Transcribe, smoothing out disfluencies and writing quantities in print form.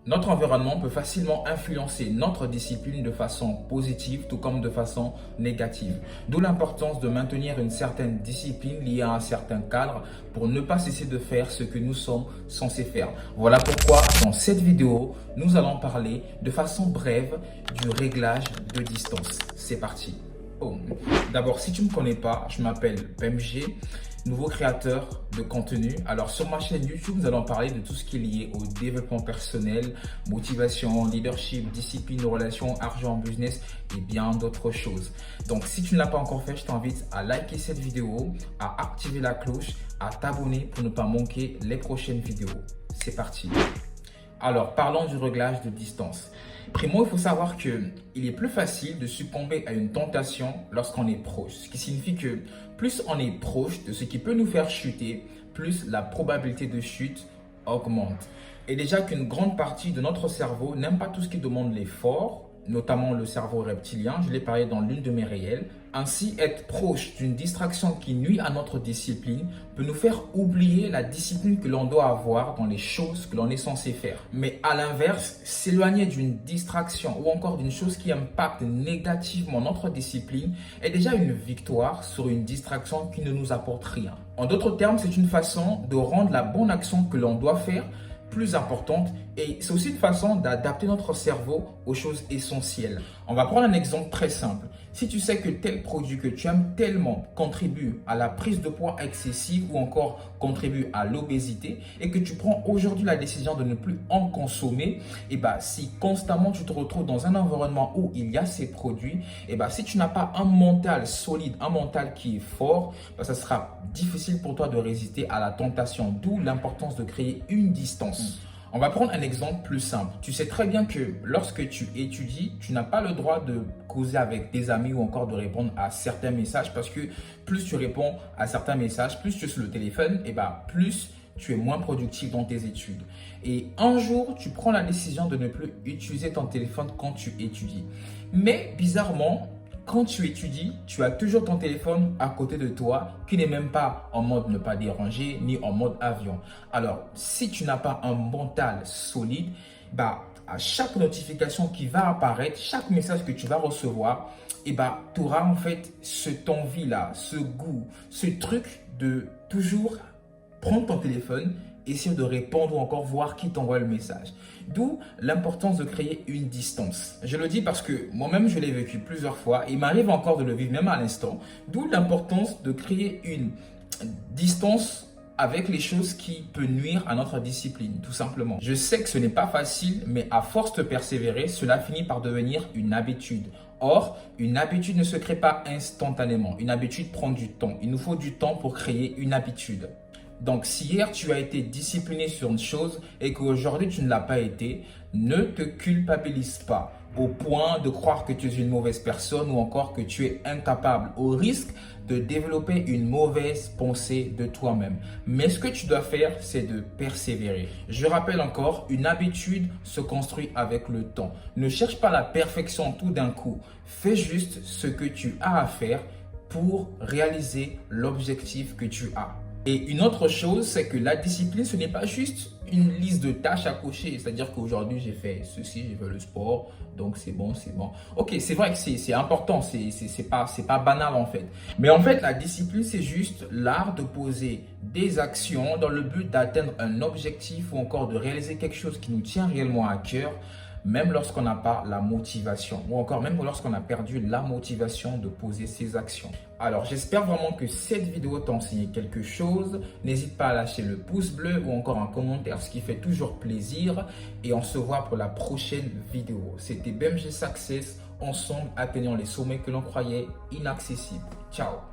Notre environnement peut facilement influencer notre discipline de façon positive tout comme de façon négative. D'où l'importance de maintenir une certaine discipline liée à un certain cadre pour ne pas cesser de faire ce que nous sommes censés faire. Voilà pourquoi dans cette vidéo, nous allons parler de façon brève du réglage de distance. C'est parti. D'abord, si tu ne me connais pas, je m'appelle PMG, nouveau créateur de contenu. Alors sur ma chaîne YouTube, nous allons parler de tout ce qui est lié au développement personnel, motivation, leadership, discipline, relations, argent, business et bien d'autres choses. Donc si tu ne l'as pas encore fait, je t'invite à liker cette vidéo, à activer la cloche, à t'abonner pour ne pas manquer les prochaines vidéos. C'est parti. Alors, parlons du réglage de distance. Primo, il faut savoir qu'il est plus facile de succomber à une tentation lorsqu'on est proche. Ce qui signifie que plus on est proche de ce qui peut nous faire chuter, plus la probabilité de chute augmente. Et déjà qu'une grande partie de notre cerveau n'aime pas tout ce qui demande l'effort, notamment le cerveau reptilien, je l'ai parlé dans l'une de mes réels. Ainsi, être proche d'une distraction qui nuit à notre discipline peut nous faire oublier la discipline que l'on doit avoir dans les choses que l'on est censé faire. Mais à l'inverse, s'éloigner d'une distraction ou encore d'une chose qui impacte négativement notre discipline est déjà une victoire sur une distraction qui ne nous apporte rien. En d'autres termes, c'est une façon de rendre la bonne action que l'on doit faire plus importante et c'est aussi une façon d'adapter notre cerveau aux choses essentielles. On va prendre un exemple très simple. Si tu sais que tel produit que tu aimes tellement contribue à la prise de poids excessive ou encore contribue à l'obésité et que tu prends aujourd'hui la décision de ne plus en consommer, et si constamment tu te retrouves dans un environnement où il y a ces produits, si tu n'as pas un mental solide, un mental qui est fort, ça sera difficile pour toi de résister à la tentation, d'où l'importance de créer une distance. On va prendre un exemple plus simple. Tu sais très bien que lorsque tu étudies, tu n'as pas le droit de causer avec tes amis ou encore de répondre à certains messages parce que plus tu réponds à certains messages, plus tu es sur le téléphone, plus tu es moins productif dans tes études. Et un jour, tu prends la décision de ne plus utiliser ton téléphone quand tu étudies. Mais bizarrement, quand tu étudies, tu as toujours ton téléphone à côté de toi qui n'est même pas en mode ne pas déranger ni en mode avion. Alors, si tu n'as pas un mental solide, à chaque notification qui va apparaître, chaque message que tu vas recevoir, tu auras en fait cette envie-là, ce goût, ce truc de toujours prendre ton téléphone, essayer de répondre ou encore voir qui t'envoie le message. D'où l'importance de créer une distance. Je le dis parce que moi-même, je l'ai vécu plusieurs fois. Il m'arrive encore de le vivre même à l'instant. D'où l'importance de créer une distance avec les choses qui peuvent nuire à notre discipline, tout simplement. Je sais que ce n'est pas facile, mais à force de persévérer, cela finit par devenir une habitude. Or, une habitude ne se crée pas instantanément. Une habitude prend du temps. Il nous faut du temps pour créer une habitude. Donc, si hier tu as été discipliné sur une chose et qu'aujourd'hui tu ne l'as pas été, ne te culpabilise pas au point de croire que tu es une mauvaise personne ou encore que tu es incapable, au risque de développer une mauvaise pensée de toi-même. Mais ce que tu dois faire, c'est de persévérer. Je rappelle encore, une habitude se construit avec le temps. Ne cherche pas la perfection tout d'un coup. Fais juste ce que tu as à faire pour réaliser l'objectif que tu as. Et une autre chose, c'est que la discipline, ce n'est pas juste une liste de tâches à cocher. C'est-à-dire qu'aujourd'hui, j'ai fait ceci, j'ai fait le sport, donc c'est bon, c'est bon. Ok, c'est vrai que c'est important, c'est pas banal en fait. Mais en fait, la discipline, c'est juste l'art de poser des actions dans le but d'atteindre un objectif ou encore de réaliser quelque chose qui nous tient réellement à cœur, même lorsqu'on n'a pas la motivation ou encore même lorsqu'on a perdu la motivation de poser ses actions. Alors, j'espère vraiment que cette vidéo t'a enseigné quelque chose. N'hésite pas à lâcher le pouce bleu ou encore un commentaire, ce qui fait toujours plaisir. Et on se voit pour la prochaine vidéo. C'était BMG Success. Ensemble, atteignons les sommets que l'on croyait inaccessibles. Ciao!